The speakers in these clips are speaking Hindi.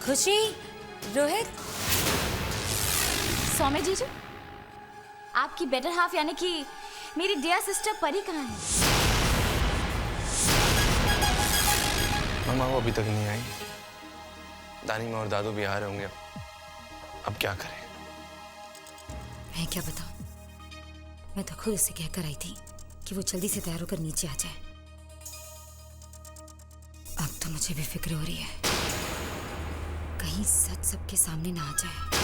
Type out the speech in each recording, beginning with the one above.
खुशी, रोहित, सौम्य जीजू, आपकी बेटर हाफ यानी कि मेरी डियर सिस्टर परी कहाँ है? मामा वो अभी तक नहीं आई। दानी माँ और दादू भी आ रहे होंगे। अब क्या करें? मैं क्या बताऊं? मैं तो खुद उससे कहकर आई थी कि वो जल्दी से तैयार होकर नीचे आ जाए। अब तो मुझे भी फिक्र हो रही है, कहीं सच सबके सामने ना आ जाए।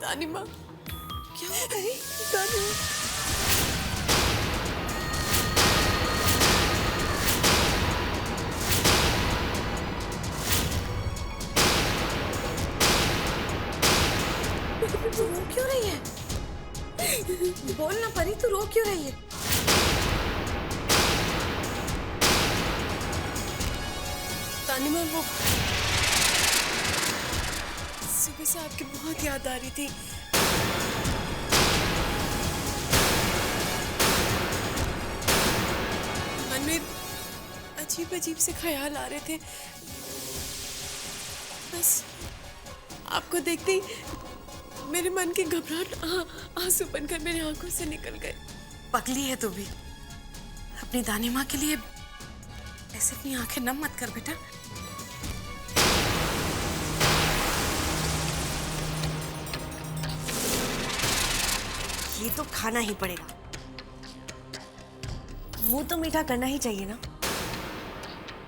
दानी माँ, क्या हो गई? दानी तू रो क्यों रही है? बोल ना परी, तू रो क्यों रही है? दानी माँ, वो सुबह से आपकी बहुत याद आ रही थी। मन में अजीब अजीब से ख्याल आ रहे थे। बस आपको देखते ही मेरे मन की घबराहट आंसू बनकर मेरी आंखों से निकल गए। पगली है तू भी। अपनी दानी माँ के लिए ऐसे अपनी आंखें नम मत कर बेटा। ये तो खाना ही पड़ेगा। मुंह तो मीठा करना ही चाहिए ना।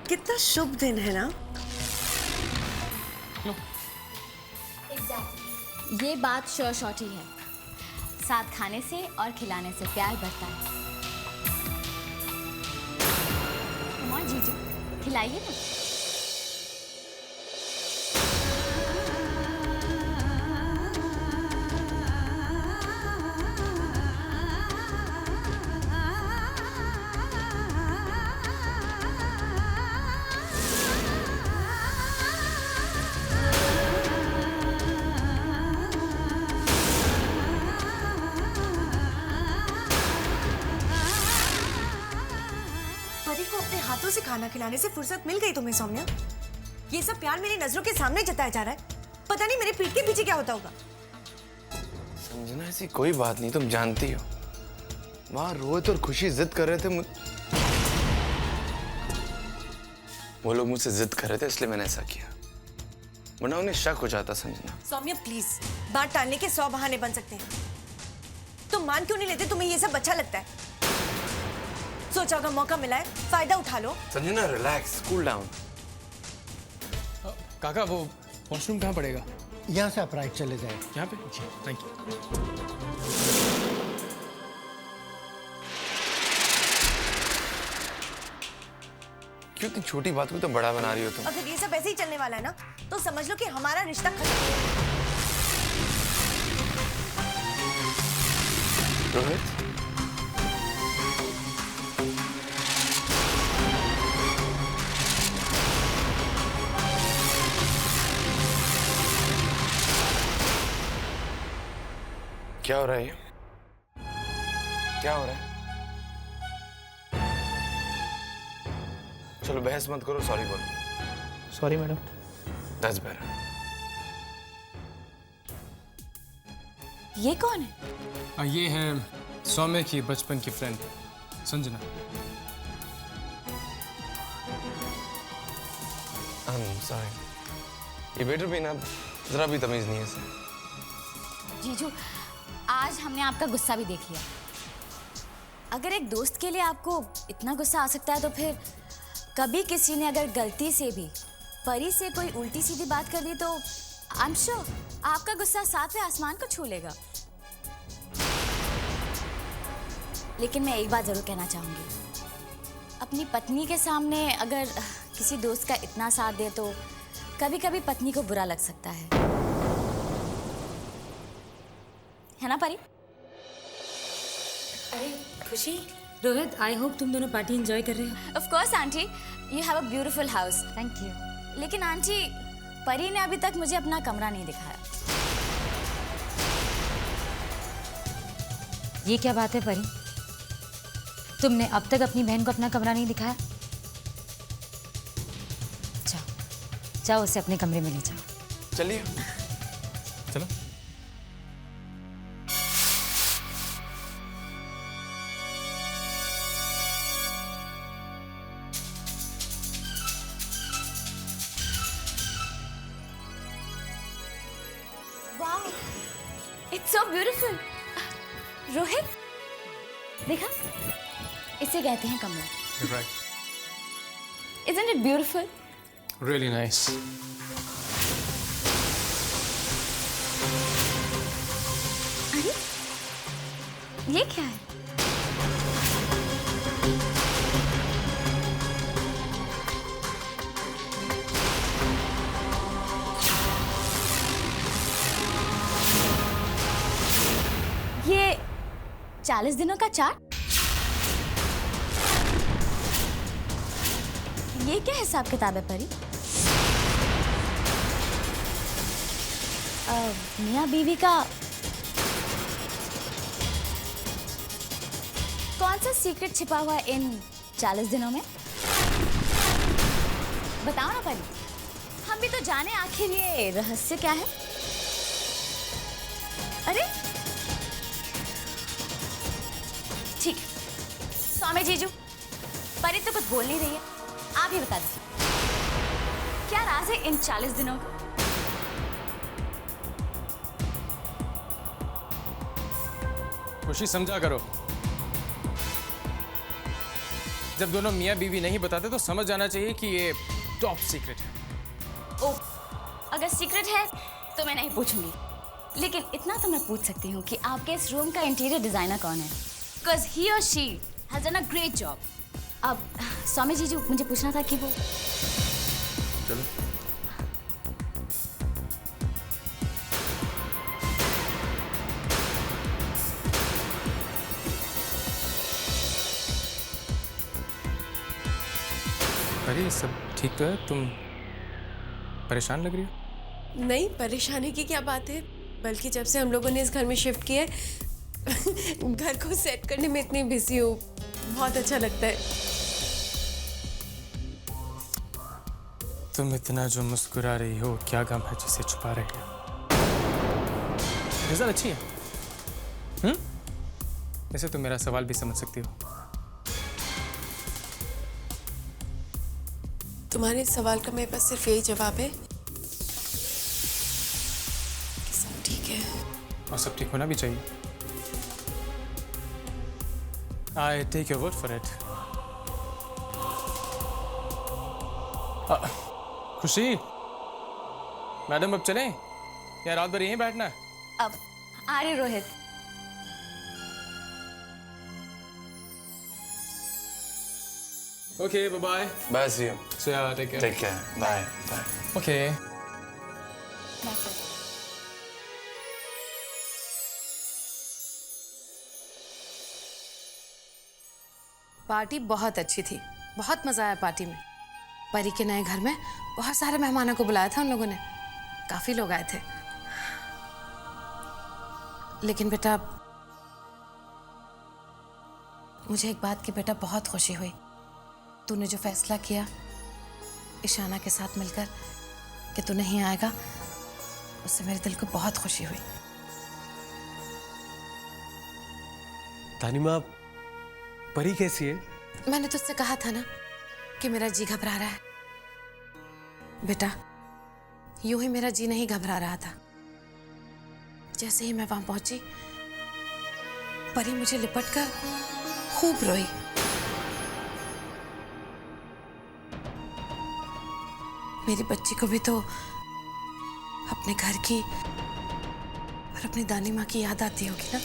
कितना शुभ दिन है ना। ये बात श्योर शॉर्ट ही है। साथ खाने से और खिलाने से प्यार बढ़ता है। कम ऑन जीजू, खिलाइए ना। परी को अपने हाथों से खाना खिलाने से फुर्सत मिल गई तुम्हें सौम्या? ये सब प्यार मेरी नजरों के सामने जताया जा रहा है। पता नहीं मेरे पीठ के पीछे क्या होता होगा। समझना, ऐसी कोई बात नहीं, तुम जानती हो। वहां रोहित और खुशी जिद कर रहे थे। वो लोग मुझसे जिद कर रहे थे, इसलिए मैंने ऐसा किया, वरना उन्हें शक हो जाता। समझना सौम्या प्लीज, बात टालने के 100 बहाने बन सकते हैं। तुम मान क्यों नहीं लेते? तुम्हें ये सब अच्छा लगता है। सोचा होगा मौका मिला है, फायदा उठा लो। Sanjana, relax, cool down. काका, वो वॉशरूम कहाँ पड़ेगा? यहाँ से आप राइट चले जाए। यहाँ पे? जी, थैंक यू। क्यों इतनी छोटी बात को तो बड़ा बना रही हो तुम? अगर ये सब ऐसे ही चलने वाला है ना, तो समझ लो कि हमारा रिश्ता खत्म है। रोहित, क्या हो रहा है ये? क्या हो रहा है? चलो बहस मत करो, सॉरी बोलो। Sorry madam. That's better. ये कौन है? ये है सौम्य की बचपन की फ्रेंड संजना। सॉरी, ये बेटर भी ना जरा भी तमीज नहीं है इसे। जीजू, आज हमने आपका गुस्सा भी देख लिया। अगर एक दोस्त के लिए आपको इतना गुस्सा आ सकता है, तो फिर कभी किसी ने अगर गलती से भी परी से कोई उल्टी सीधी बात कर दी तो आई एम श्योर आपका गुस्सा सातवें आसमान को छू लेगा। लेकिन मैं एक बात जरूर कहना चाहूंगी, अपनी पत्नी के सामने अगर किसी दोस्त का इतना साथ दे तो कभी कभी पत्नी को बुरा लग सकता है ना परी? अरे खुशी, रोहित, आई होप तुम दोनों पार्टी एंजॉय कर रहे हो। Of course aunty, you have a beautiful house. Thank you. लेकिन आंटी, परी ने अभी तक मुझे अपना कमरा नहीं दिखाया। ये क्या बात है परी? तुमने अब तक अपनी बहन को अपना कमरा नहीं दिखाया? जाओ जाओ, उसे अपने कमरे में ले जाओ। चलिए। चलो। Wow, it's so beautiful. Rohit, देखा, इसे कहते हैं कमरा। Right. Isn't it beautiful? Really nice. अरे, ये क्या है? ये 40 दिनों का चार्ट? ये क्या हिसाब किताब है परी? मियाँ बीवी का कौन सा सीक्रेट छिपा हुआ है इन 40 दिनों में? बताओ ना परी, हम भी तो जाने आखिर ये रहस्य क्या है। अरे ठीक है, स्वामी जीजू, परी तो कुछ बोल नहीं रही है, आप ही बता दीजिए, क्या राज है इन 40 दिनों का? खुशी, समझा करो। जब दोनों मियाँ बीवी नहीं बताते तो समझ जाना चाहिए कि ये टॉप सीक्रेट है। ओह, अगर सीक्रेट है तो मैं नहीं पूछूंगी, लेकिन इतना तो मैं पूछ सकती हूँ कि आपके इस रूम का इंटीरियर डिजाइनर कौन है? Because he or she has done a great job. अब स्वामी जीजू, मुझे पूछना था कि वो चलो। अरे सब ठीक तो है? तुम परेशान लग रही हो। नहीं, परेशानी की क्या बात है, बल्कि जब से हम लोगों ने इस घर में शिफ्ट किया है घर को सेट करने में इतनी बिजी हूँ, बहुत अच्छा लगता है। तुम इतना जो मुस्कुरा रही हो, क्या गम है जिसे छुपा रही हो? रिजल्ट अच्छी है। वैसे तुम मेरा सवाल भी समझ सकती हो। तुम्हारे सवाल का मेरे पास सिर्फ यही जवाब है कि सब ठीक है। और सब ठीक होना भी चाहिए। I take your word for it. खुशी, मैडम अब चलें? या रात भर यहीं बैठना है? अब आ रहे Rohit. Okay, bye bye. Bye, see you. So yeah, take care. Take care. Bye bye. Okay. Party बहुत अच्छी थी, बहुत मजा आया पार्टी में। परी के नए घर में बहुत सारे मेहमानों को बुलाया था उन लोगों ने, काफी लोग आए थे। लेकिन बेटा, मुझे एक बात की बेटा बहुत खुशी हुई। तूने जो फैसला किया ईशाना के साथ मिलकर कि तू नहीं आएगा, उससे मेरे दिल को बहुत खुशी हुई। तानिमा, परी कैसी है? मैंने तुझसे कहा था ना कि मेरा जी घबरा रहा है। बेटा, यूं ही मेरा जी नहीं घबरा रहा था। जैसे ही मैं वहां पहुंची, परी मुझे लिपटकर खूब रोई। मेरी बच्ची को भी तो अपने घर की और अपनी दानी माँ की याद आती होगी ना।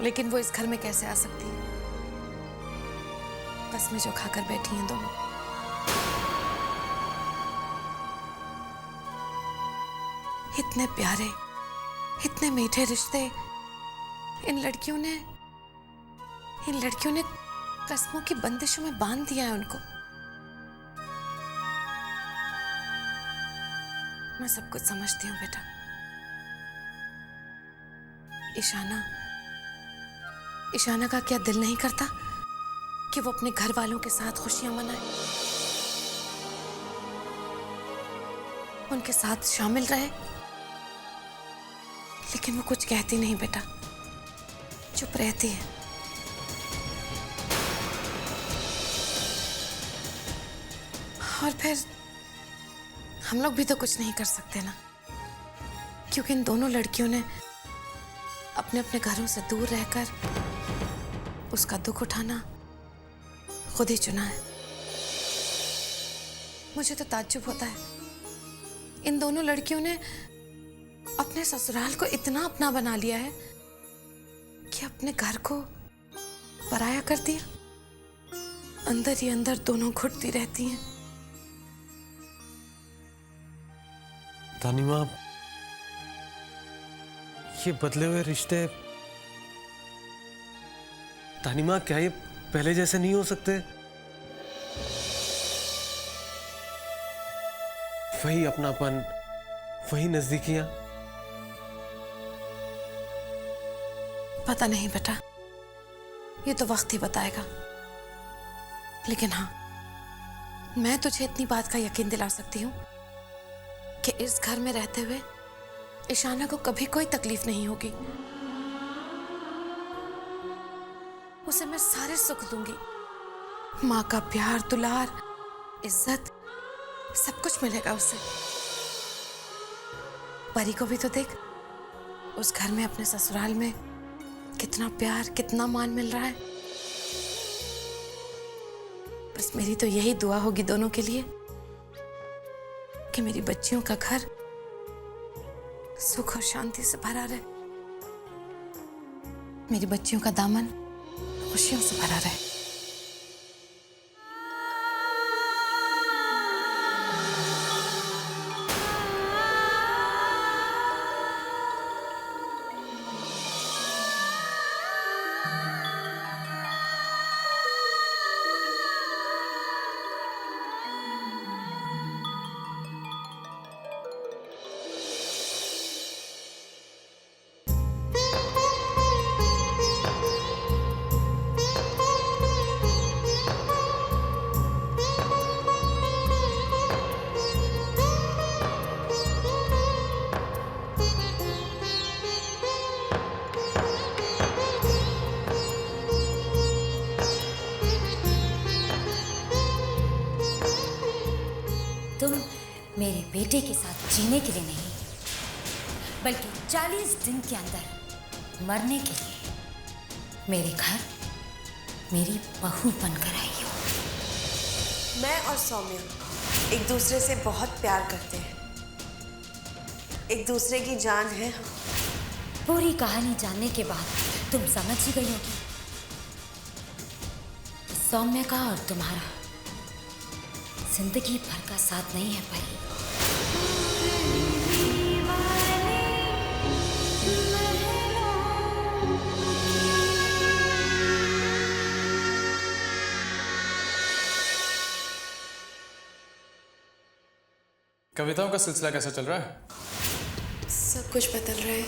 लेकिन वो इस घर में कैसे आ सकती है? बस में जो खाकर बैठी हैं दोनों। इतने प्यारे, इतने मीठे रिश्ते इन लड़कियों ने कस्मों की बंदिशों में बांध दिया है उनको। मैं सब कुछ समझती हूँ बेटा। ईशाना का क्या दिल नहीं करता कि वो अपने घर वालों के साथ खुशियां मनाए, उनके साथ शामिल रहे, लेकिन वो कुछ कहती नहीं बेटा, चुप रहती है। और फिर हम लोग भी तो कुछ नहीं कर सकते ना, क्योंकि इन दोनों लड़कियों ने अपने अपने घरों से दूर रहकर उसका दुख उठाना खुद ही चुना है। मुझे तो ताज्जुब होता है, इन दोनों लड़कियों ने अपने ससुराल को इतना अपना बना लिया है कि अपने घर को पराया कर दिया। अंदर ही अंदर दोनों घुटती रहती हैं। दानी माँ, ये बदले हुए रिश्ते, दानी माँ क्या ये पहले जैसे नहीं हो सकते? वही अपनापन, वही नजदीकियां। पता नहीं बेटा, ये तो वक्त ही बताएगा। लेकिन हाँ, मैं तुझे इतनी बात का यकीन दिला सकती हूँ कि इस घर में रहते हुए ईशाना को कभी कोई तकलीफ नहीं होगी। उसे मैं सारे सुख दूंगी, माँ का प्यार, दुलार, इज्जत, सब कुछ मिलेगा उसे। परी को भी तो देख, उस घर में अपने ससुराल में कितना प्यार, कितना मान मिल रहा है। बस मेरी तो यही दुआ होगी दोनों के लिए कि मेरी बच्चियों का घर सुख और शांति से भरा रहे, मेरी बच्चियों का दामन खुशियों से भरा रहे। तुम मेरे बेटे के साथ जीने के लिए नहीं, बल्कि 40 दिन के अंदर मरने के लिए मेरे घर मेरी बहू बनकर आई हो। मैं और सौम्या एक दूसरे से बहुत प्यार करते हैं, एक दूसरे की जान है हम। पूरी कहानी जानने के बाद तुम समझ ही गई होगी, सौम्य का और तुम्हारा जिंदगी भर का साथ नहीं है परी। कविताओं का सिलसिला कैसा चल रहा है? सब कुछ बदल रहा है।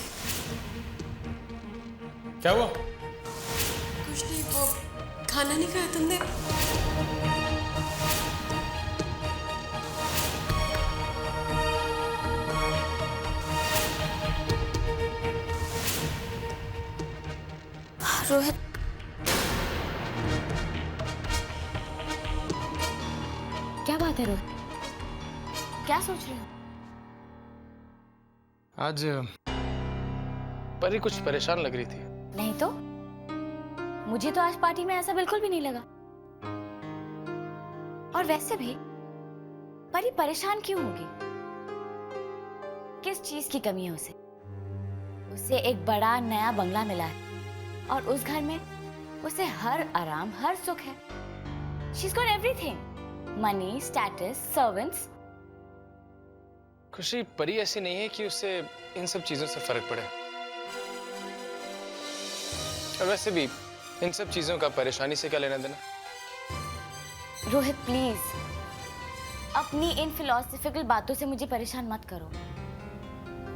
क्या हुआ? कुछ नहीं, वो खाना नहीं खाया तुमने? रोहित, क्या बात है रोहित? क्या सोच रहे हो? आज परी कुछ परेशान लग रही थी। नहीं तो मुझे तो आज पार्टी में ऐसा बिल्कुल भी नहीं लगा। और वैसे भी परी परेशान क्यों होगी? किस चीज की कमी है उसे? उसे एक बड़ा नया बंगला मिला है और उस घर में उसे हर आराम, हर सुख है। She's got everything. Money, status, servants. खुशी, परी ऐसी नहीं है कि उसे इन सब चीजों से फर्क पड़े। और वैसे भी इन सब चीजों का परेशानी से क्या लेना देना? रोहित प्लीज अपनी इन फिलोसफिकल बातों से मुझे परेशान मत करो।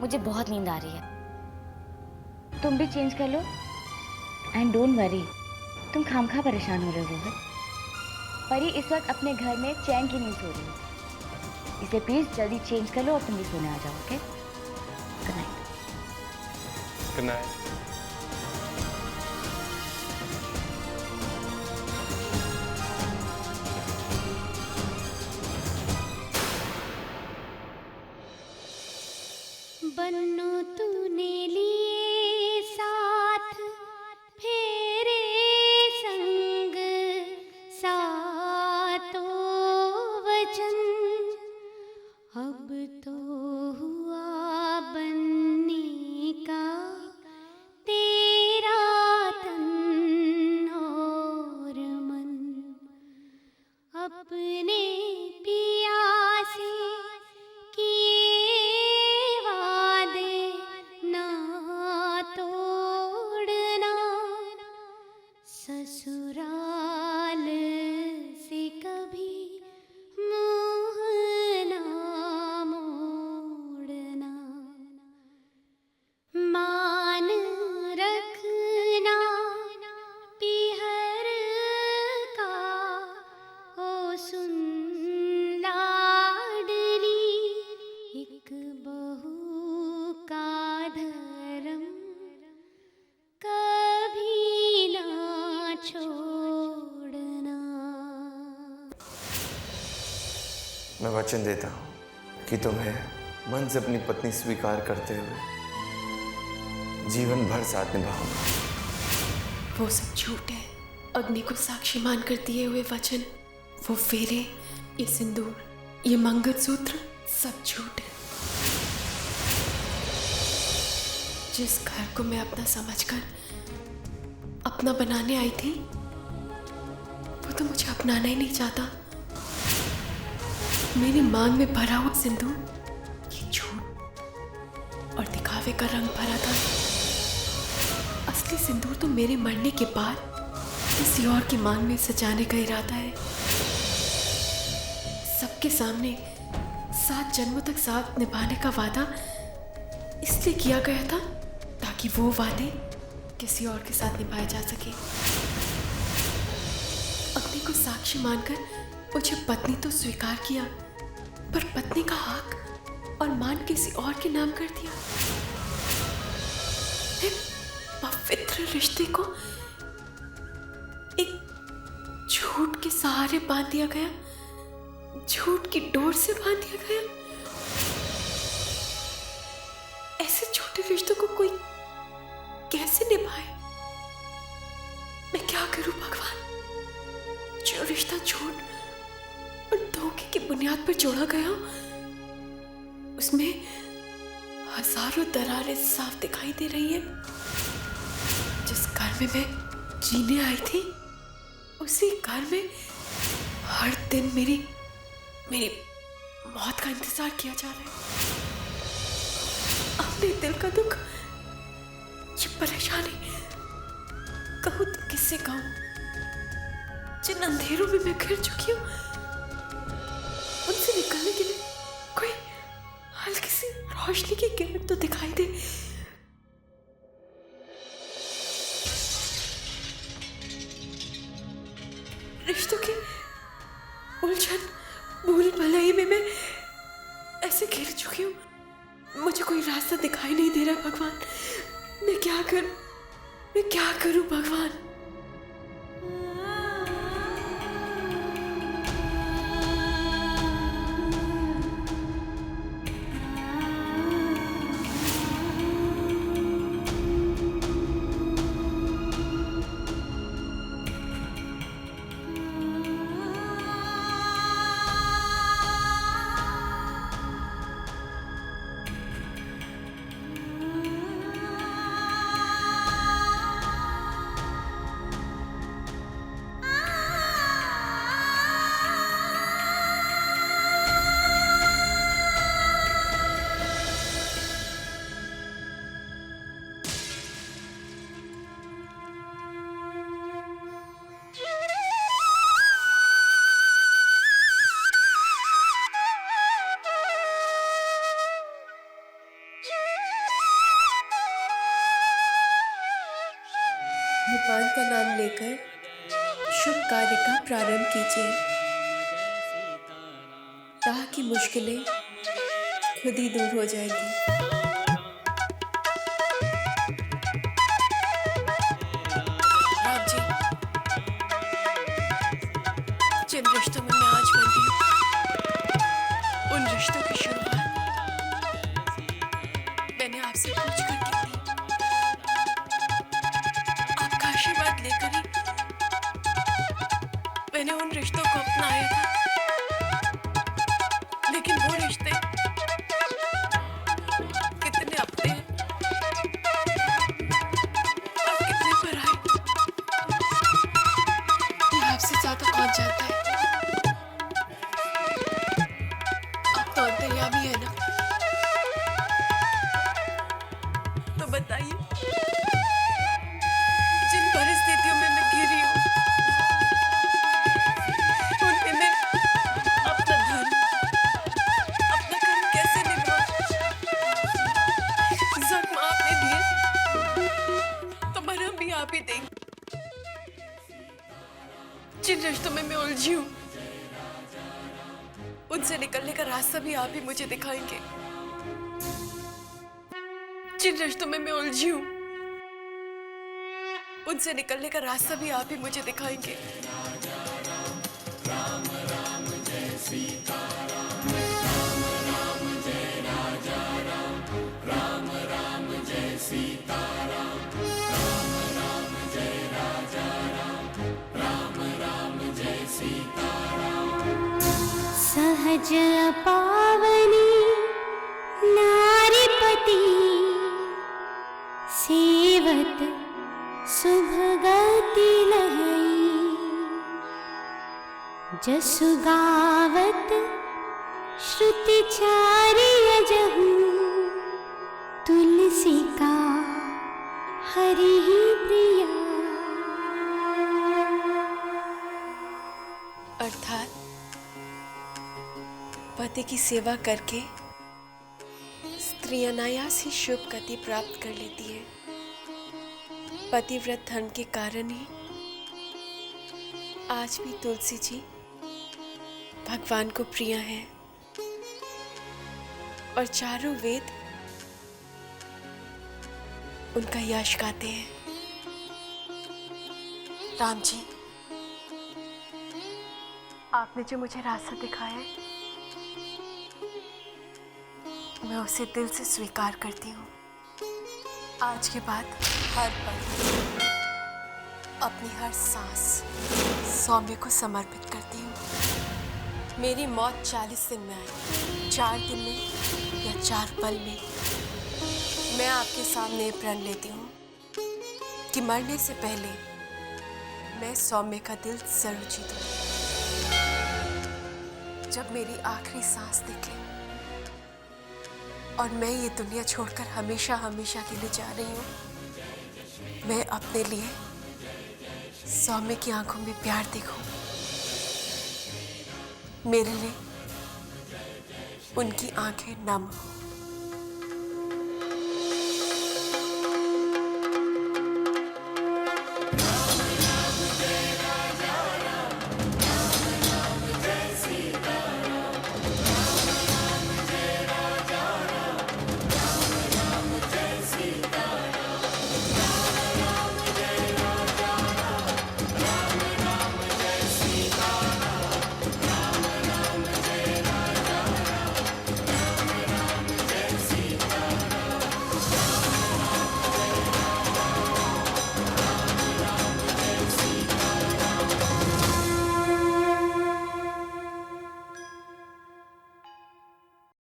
मुझे बहुत नींद आ रही है। तुम भी चेंज कर लो एंड डोंट वरी। तुम खामखा परेशान हो रहे हो रोहित। परी इस वक्त अपने घर में चैन की नींद सो रही है, इसलिए प्लीज जल्दी चेंज कर लो और तुम भी सोने आ जाओ। Okay, good night. Good night. बन्नो तूने लिए साथ फेरे संग सातों वचन, अब तो हुआ बनने का तेरा तन और मन। अपने पिया से किए वादे ना तोड़ना, ससुराल से कभी मुँह ना मोड़ना। मान रखना पीहर का ओ सुन लाडली, एक बहू का धर्म कभी ना छोड़ना। मैं वचन देता हूँ कि तुम्हें मन से अपनी पत्नी स्वीकार करते हुए जीवन भर साथ निभाऊंगा। वो सब झूठ है। अग्नि को साक्षी मानकर दिए हुए वचन, वो फेरे, ये सिंदूर, ये मंगलसूत्र सब झूठ है। जिस घर को मैं अपना समझकर अपना बनाने आई थी, वो तो मुझे अपनाना ही नहीं चाहता। मेरी मांग में भरा हुआ सिंदूर ये झूठ और दिखावे का रंग भरा था। असली सिंदूर तो मेरे मरने के बाद किसी और की मांग में सजाने का इरादा है। सबके सामने 7 जन्मों तक साथ निभाने का वादा इसलिए किया गया था ताकि वो वादे किसी और के साथ निभाए जा सके। अपने को साक्षी मानकर मुझे पत्नी तो स्वीकार किया, पर पत्नी का हक और मान किसी और के नाम कर दिया। एक पवित्र रिश्ते को एक झूठ के सहारे बांध दिया गया, झूठ की डोर से बांध दिया गया। ऐसे छोटे रिश्तों को कोई कैसे निभाए? मैं क्या करूं भगवान? जो रिश्ता झूठ और धोखे की बुनियाद पर जोड़ा गया, उसमें हजारों दरारें साफ दिखाई दे रही है। जिस घर में मैं जीने आई थी, उसी घर में हर दिन मेरी मौत का इंतजार किया जा रहा है। अपने दिल का दुख, ये परेशानी कहूँ तो किससे कहूँ? जिन अंधेरों में मैं घिर चुकी हूँ, उनसे निकलने के लिए कोई हल्की सी रोशनी की किरण तो दिखाई दे। रिश्तों की उलझन भूल भलाई में मैं ऐसे घिर चुकी हूँ, मुझे कोई रास्ता दिखाई नहीं दे रहा भगवान। मैं क्या करूं भगवान? का नाम लेकर शुभ कार्य का प्रारंभ कीजिए। राह की मुश्किलें खुद ही दूर हो जाएगी। राम जी, जिन रिश्तों में मैं आज बंधी हूँ, उन रिश्तों की शुरुआत मैंने आपसे पूछ कर की थी। आपका आशीर्वाद लेकर ही मैंने उन रिश्तों को अपनाया था। लेकिन वो रिश्ते कितने अपने हैं और कितने पराए, ये आपसे ज्यादा कौन जानता है। आप तो अंतर्यामी है ना, तो बताइए, जिन परिस्थितियों में मैं घिरी हूँ, उनमें मैं अपना धर्म, अपना कर्म कैसे निभाऊं? जख्म आपने दिए तो मरहम भी आप ही देंगे। जिन रिश्तों में मैं उलझी हूँ, उनसे निकलने का रास्ता भी आप ही मुझे दिखाएंगे। जिन रिश्तों में मैं उलझी हूँ, उनसे निकलने का रास्ता भी आप ही मुझे दिखाएंगे। सहज पावनी नारीपति सेवत सुभगति लहई जसु गावत श्रुति चारि अजहु तुलसी का हरि प्रिया। अर्थात पति की सेवा करके स्त्री अनायास ही शुभ गति प्राप्त कर लेती है। पतिव्रत धर्म के कारण ही आज भी तुलसी जी भगवान को प्रिय हैं और चारों वेद उनका यश गाते हैं। राम जी, आपने जो मुझे रास्ता दिखाया है, मैं उसे दिल से स्वीकार करती हूँ। आज के बाद हर पल, अपनी हर सांस सौम्य को समर्पित करती हूँ। मेरी मौत 40 दिन में आए, 4 दिन में या 4 पल में, मैं आपके सामने प्रण लेती हूँ कि मरने से पहले मैं सौम्य का दिल जरूर जीतूँ। जब मेरी आखिरी सांस निकले और मैं ये दुनिया छोड़कर हमेशा हमेशा के लिए जा रही हूँ, मैं अपने लिए सौम्य की आंखों में प्यार देखूं। मेरे लिए उनकी आंखें नम हो।